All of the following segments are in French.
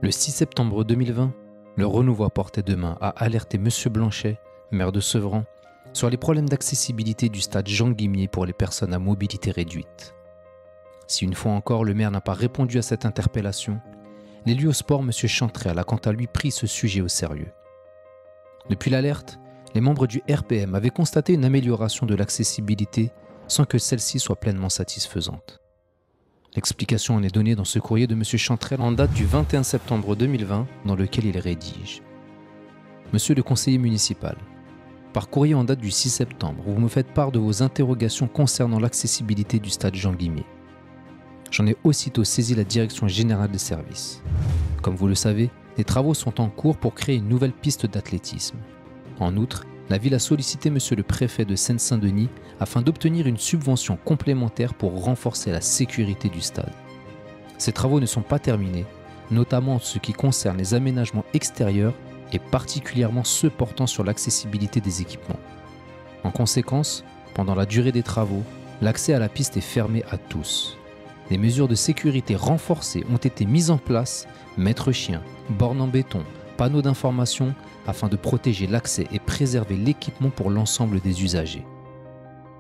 Le 6 septembre 2020, le renouveau portait de main à alerter M. Blanchet, maire de Sevran, sur les problèmes d'accessibilité du stade Jean Guimier pour les personnes à mobilité réduite. Si une fois encore le maire n'a pas répondu à cette interpellation, l'élu au sport M. Chantrel a quant à lui pris ce sujet au sérieux. Depuis l'alerte, les membres du RPM avaient constaté une amélioration de l'accessibilité sans que celle-ci soit pleinement satisfaisante. L'explication en est donnée dans ce courrier de M. Chantrel en date du 21 septembre 2020 dans lequel il rédige. Monsieur le conseiller municipal, par courrier en date du 6 septembre, vous me faites part de vos interrogations concernant l'accessibilité du stade Jean Guimier. J'en ai aussitôt saisi la direction générale des services. Comme vous le savez, des travaux sont en cours pour créer une nouvelle piste d'athlétisme. En outre, la ville a sollicité monsieur le préfet de Seine-Saint-Denis afin d'obtenir une subvention complémentaire pour renforcer la sécurité du stade. Ces travaux ne sont pas terminés, notamment en ce qui concerne les aménagements extérieurs et particulièrement ceux portant sur l'accessibilité des équipements. En conséquence, pendant la durée des travaux, l'accès à la piste est fermé à tous. Des mesures de sécurité renforcées ont été mises en place, maître-chien, bornes en béton, panneaux d'information, afin de protéger l'accès et préserver l'équipement pour l'ensemble des usagers.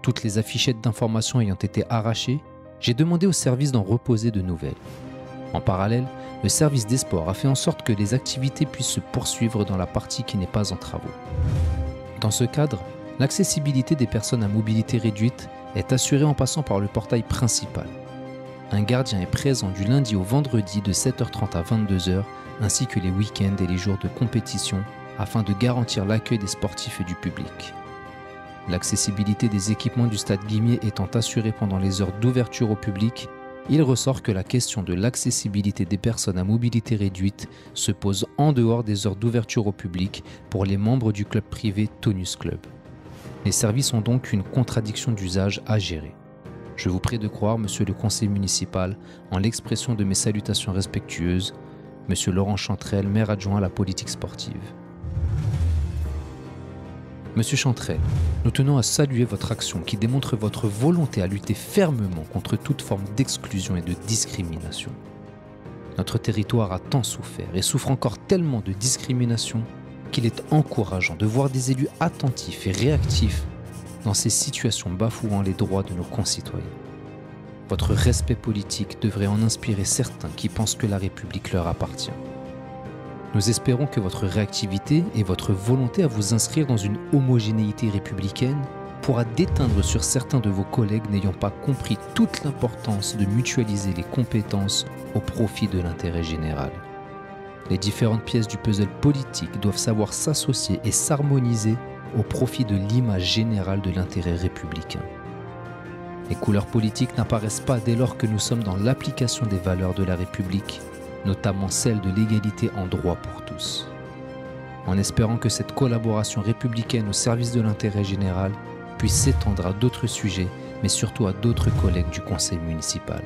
Toutes les affichettes d'information ayant été arrachées, j'ai demandé au service d'en reposer de nouvelles. En parallèle, le service des sports a fait en sorte que les activités puissent se poursuivre dans la partie qui n'est pas en travaux. Dans ce cadre, l'accessibilité des personnes à mobilité réduite est assurée en passant par le portail principal. Un gardien est présent du lundi au vendredi de 7h30 à 22h, ainsi que les week-ends et les jours de compétition, afin de garantir l'accueil des sportifs et du public. L'accessibilité des équipements du stade Guimier étant assurée pendant les heures d'ouverture au public, il ressort que la question de l'accessibilité des personnes à mobilité réduite se pose en dehors des heures d'ouverture au public pour les membres du club privé Tonus Club. Les services ont donc une contradiction d'usage à gérer. Je vous prie de croire, monsieur le conseiller municipal, en l'expression de mes salutations respectueuses, monsieur Laurent Chantrel, maire adjoint à la politique sportive. Monsieur Chantrel, nous tenons à saluer votre action qui démontre votre volonté à lutter fermement contre toute forme d'exclusion et de discrimination. Notre territoire a tant souffert et souffre encore tellement de discrimination qu'il est encourageant de voir des élus attentifs et réactifs dans ces situations bafouant les droits de nos concitoyens. Votre respect politique devrait en inspirer certains qui pensent que la République leur appartient. Nous espérons que votre réactivité et votre volonté à vous inscrire dans une homogénéité républicaine pourra déteindre sur certains de vos collègues n'ayant pas compris toute l'importance de mutualiser les compétences au profit de l'intérêt général. Les différentes pièces du puzzle politique doivent savoir s'associer et s'harmoniser au profit de l'image générale de l'intérêt républicain. Les couleurs politiques n'apparaissent pas dès lors que nous sommes dans l'application des valeurs de la République, notamment celle de l'égalité en droit pour tous. En espérant que cette collaboration républicaine au service de l'intérêt général puisse s'étendre à d'autres sujets, mais surtout à d'autres collègues du conseil municipal.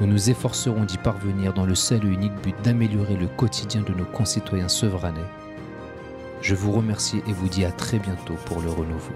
Nous nous efforcerons d'y parvenir dans le seul et unique but d'améliorer le quotidien de nos concitoyens sevranais. Je vous remercie et vous dis à très bientôt pour le renouveau.